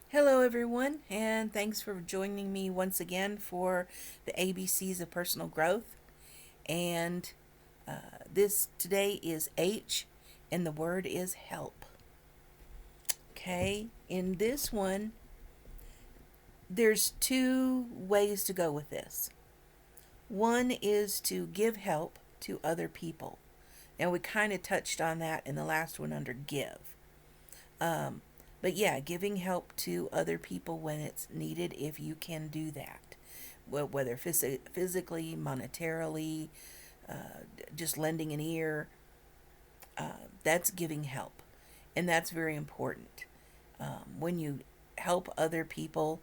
Hello, everyone, and thanks for joining me once again for the ABCs of Personal Growth. And this today is H, and the word is help. Okay, in this one, there's two ways to go with this. One is to give help to other people. Now, we kind of touched on that in the last one under give. Um, but yeah, giving help to other people when it's needed, if you can do that. Whether physically, monetarily, just lending an ear, that's giving help. And that's very important. When you help other people,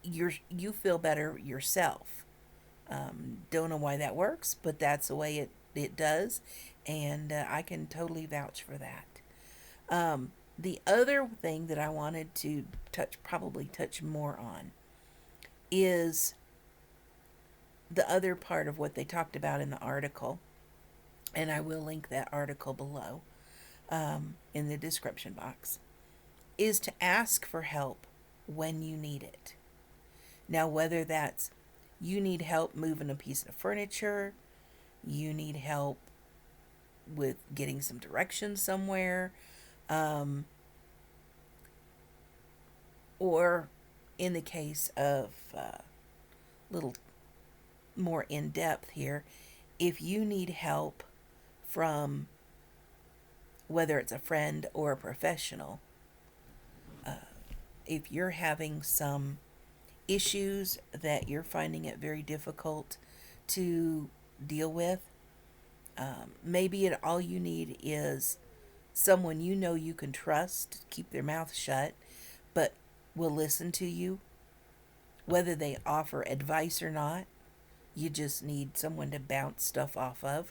you feel better yourself. Don't know why that works, but that's the way it does. And I can totally vouch for that. The other thing that I wanted to probably touch more on, is the other part of what they talked about in the article, and I will link that article below in the description box, is to ask for help when you need it. Now, whether that's you need help moving a piece of furniture, you need help with getting some directions somewhere, um, or in the case of little more in depth here, if you need help from whether it's a friend or a professional, if you're having some issues that you're finding it very difficult to deal with, maybe all you need is someone you know you can trust, keep their mouth shut, but will listen to you, whether they offer advice or not. You just need someone to bounce stuff off of.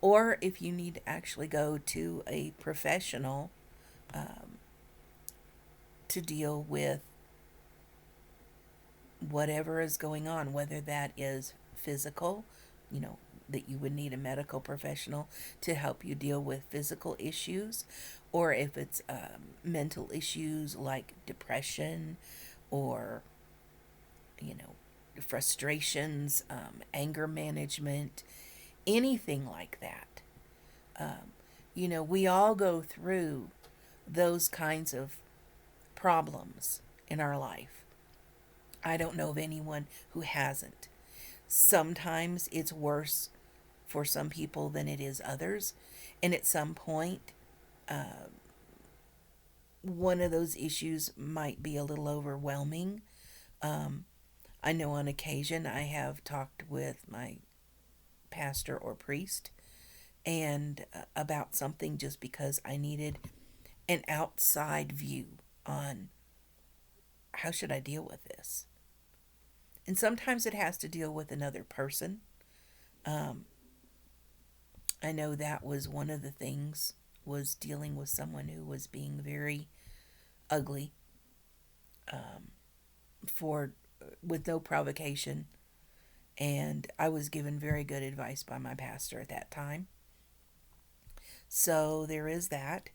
Or if you need to actually go to a professional um, to deal with whatever is going on, whether that is physical, you know, that you would need a medical professional to help you deal with physical issues, or if it's mental issues like depression or, you know, frustrations, anger management, anything like that. We all go through those kinds of problems in our life. I don't know of anyone who hasn't. Sometimes it's worse for some people than it is others. And at some point, one of those issues might be a little overwhelming. Um, I know on occasion I have talked with my pastor or priest and about something just because I needed an outside view on how should I deal with this. And sometimes it has to deal with another person. Um, I know that was one of the things, was dealing with someone who was being very ugly, um, for with no provocation, and I was given very good advice by my pastor at that time. So there is that,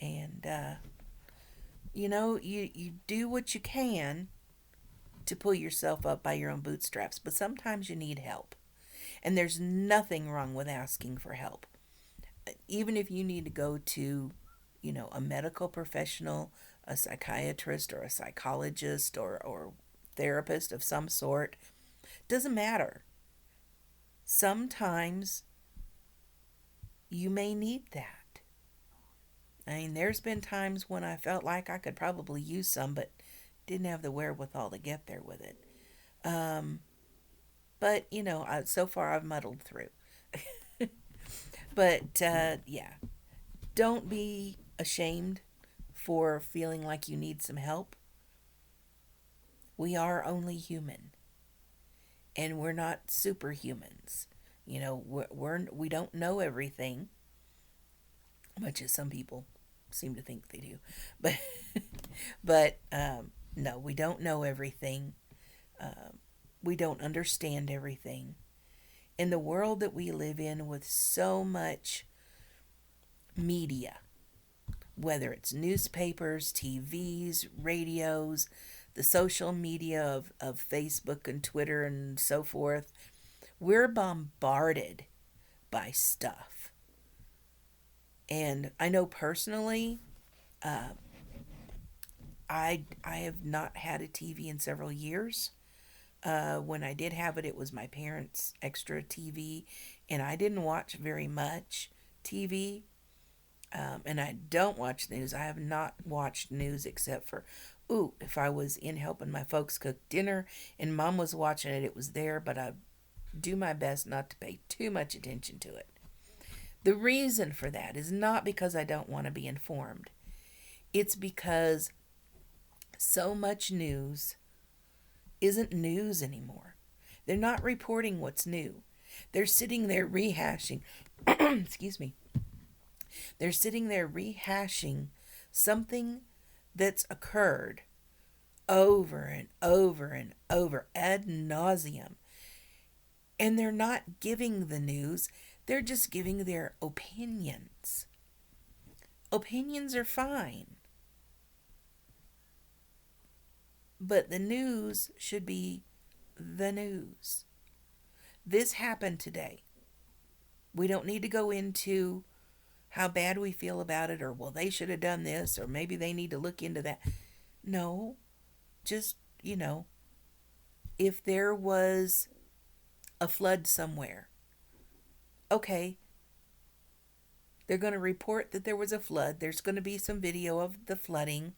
and you do what you can to pull yourself up by your own bootstraps, but sometimes you need help. And there's nothing wrong with asking for help. Even if you need to go to, a medical professional, a psychiatrist or a psychologist or therapist of some sort, doesn't matter. Sometimes you may need that. I mean, there's been times when I felt like I could probably use some, but didn't have the wherewithal to get there with it. Um, but, so far I've muddled through. But yeah, don't be ashamed for feeling like you need some help. We are only human, and we're not superhumans. We don't know everything, much as some people seem to think they do. But no, we don't know everything. We don't understand everything. In the world that we live in, with so much media, whether it's newspapers, TVs, radios, the social media of Facebook and Twitter and so forth. We're bombarded by stuff. And I know personally, I have not had a TV in several years. When I did have it, it was my parents' extra TV, and I didn't watch very much TV. And I don't watch news. I have not watched news except for, if I was in helping my folks cook dinner and mom was watching it, it was there, but I do my best not to pay too much attention to it. The reason for that is not because I don't want to be informed, it's because so much news isn't news anymore. They're not reporting what's new. They're sitting there rehashing, excuse me, they're sitting there rehashing something that's occurred over and over and over ad nauseum. And they're not giving the news, they're just giving their opinions. Opinions are fine, but the news should be the news. This happened today. We don't need to go into how bad we feel about it, or well, they should have done this, or maybe they need to look into that. No, just, if there was a flood somewhere, okay, they're going to report that there was a flood. There's going to be some video of the flooding.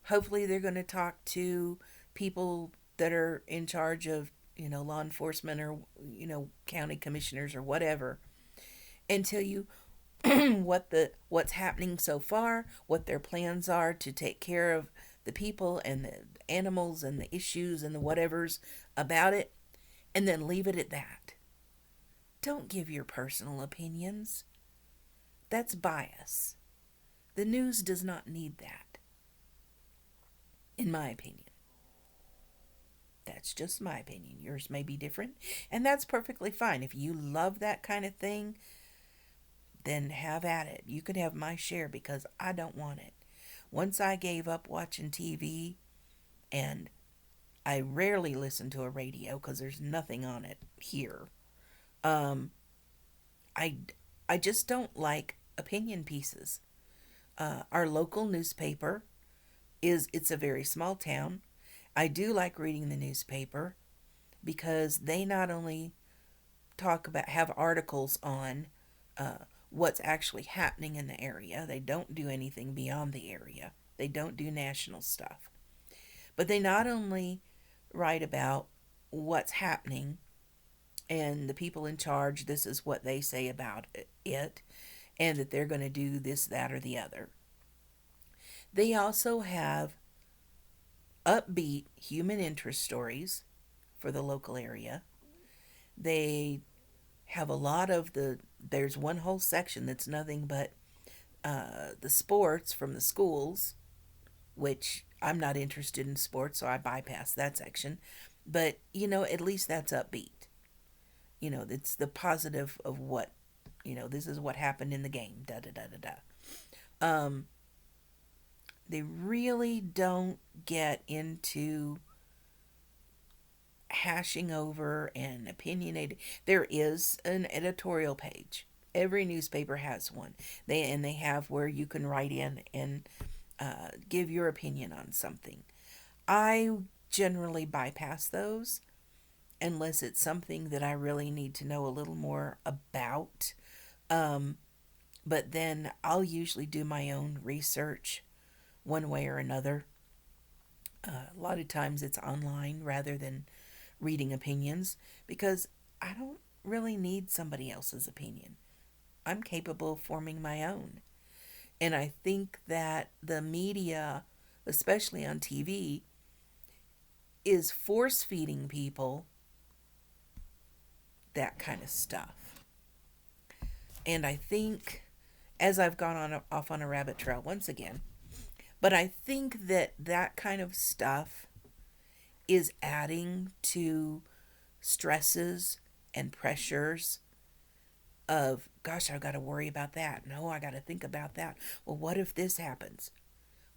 Hopefully they're going to talk to people that are in charge of, law enforcement, or, county commissioners or whatever, and tell you what's happening so far, what their plans are to take care of the people and the animals and the issues and the whatevers about it, and then leave it at that. Don't give your personal opinions. That's bias. The news does not need that, in my opinion. That's just my opinion. Yours may be different, and that's perfectly fine. If you love that kind of thing, then have at it. You could have my share, because I don't want it. Once I gave up watching TV, and I rarely listen to a radio because there's nothing on it here. I I just don't like opinion pieces. Our local newspaper it's a very small town. I do like reading the newspaper because they not only have articles on what's actually happening in the area. They don't do anything beyond the area. They don't do national stuff. But they not only write about what's happening and the people in charge, this is what they say about it, and that they're going to do this, that, or the other. They also have upbeat human interest stories for the local area. They have a lot of there's one whole section that's nothing but the sports from the schools, which I'm not interested in sports, so I bypass that section. But, at least that's upbeat. It's the positive of what, this is what happened in the game, da da da da da. They really don't get into hashing over and opinionated. There is an editorial page. Every newspaper has one. They have where you can write in and give your opinion on something. I generally bypass those unless it's something that I really need to know a little more about. But then I'll usually do my own research one way or another. A lot of times it's online rather than reading opinions, because I don't really need somebody else's opinion. I'm capable of forming my own. And I think that the media, especially on TV, is force feeding people that kind of stuff. And I think, as I've gone off on a rabbit trail once again, but I think that kind of stuff is adding to stresses and pressures of, gosh, I've got to worry about that. No, I got to think about that. Well, what if this happens?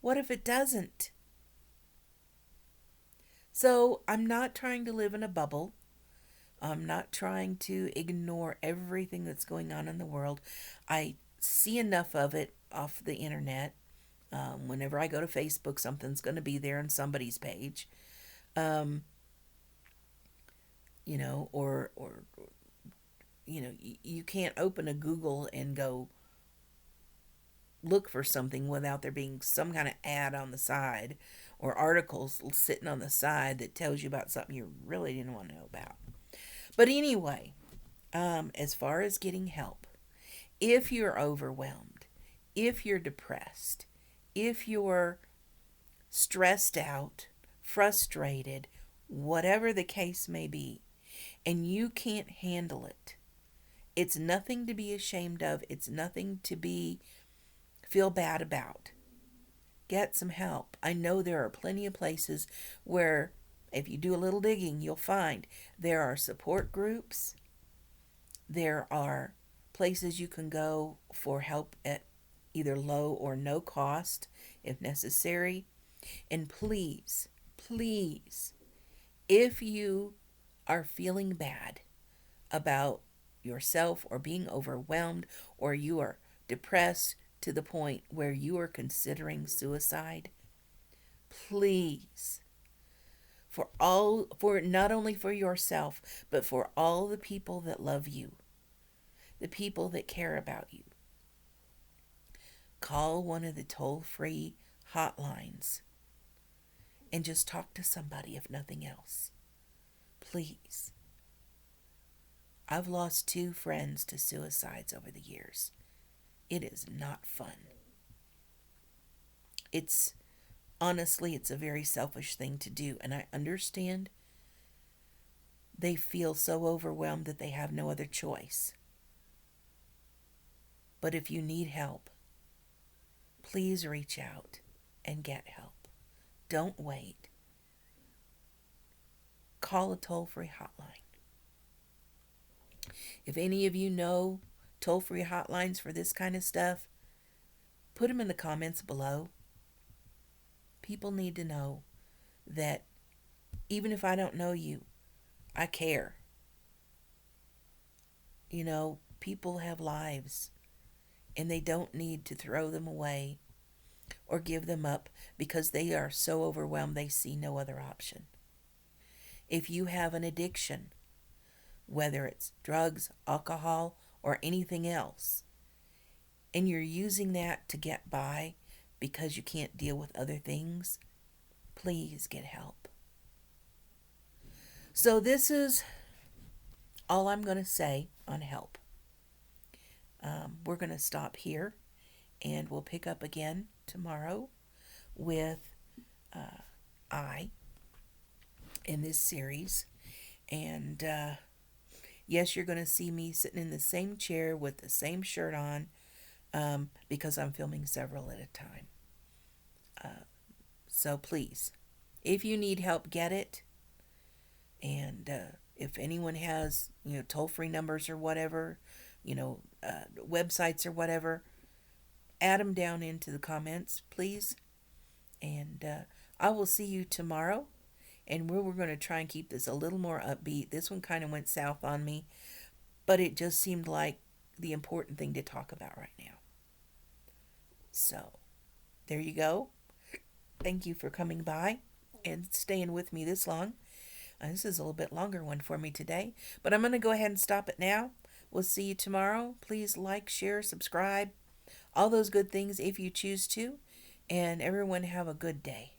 What if it doesn't? So I'm not trying to live in a bubble. I'm not trying to ignore everything that's going on in the world. I see enough of it off the internet. Whenever I go to Facebook, something's going to be there on somebody's page. Um, or you can't open a Google and go look for something without there being some kind of ad on the side or articles sitting on the side that tells you about something you really didn't want to know about. But anyway, as far as getting help, if you're overwhelmed, if you're depressed, if you're stressed out, frustrated, whatever the case may be, and you can't handle it, it's nothing to be ashamed of. It's nothing to feel bad about. Get some help. I know there are plenty of places where, if you do a little digging, you'll find there are support groups. There are places you can go for help at either low or no cost if necessary. And please, please, if you are feeling bad about yourself or being overwhelmed, or you are depressed to the point where you are considering suicide, please, for not only for yourself, but for all the people that love you, the people that care about you, call one of the toll-free hotlines and just talk to somebody, if nothing else. Please. I've lost 2 friends to suicides over the years. It is not fun. Honestly, it's a very selfish thing to do, and I understand they feel so overwhelmed that they have no other choice. But if you need help, please reach out and get help. Don't wait. Call a toll-free hotline. If any of you know toll-free hotlines for this kind of stuff, put them in the comments below. People need to know that even if I don't know you, I care. People have lives, and they don't need to throw them away or give them up because they are so overwhelmed they see no other option. If you have an addiction, whether it's drugs, alcohol, or anything else, and you're using that to get by because you can't deal with other things, please get help. So this is all I'm going to say on help. We're going to stop here, and we'll pick up again tomorrow with I in this series. And yes, you're going to see me sitting in the same chair with the same shirt on because I'm filming several at a time. So please, if you need help, get it. And if anyone has, toll-free numbers or whatever, websites or whatever, add them down into the comments, please. And I will see you tomorrow. And we're going to try and keep this a little more upbeat. This one kind of went south on me, but it just seemed like the important thing to talk about right now. So, there you go. Thank you for coming by and staying with me this long. This is a little bit longer one for me today, but I'm going to go ahead and stop it now. We'll see you tomorrow. Please like, share, subscribe, all those good things if you choose to. And everyone have a good day.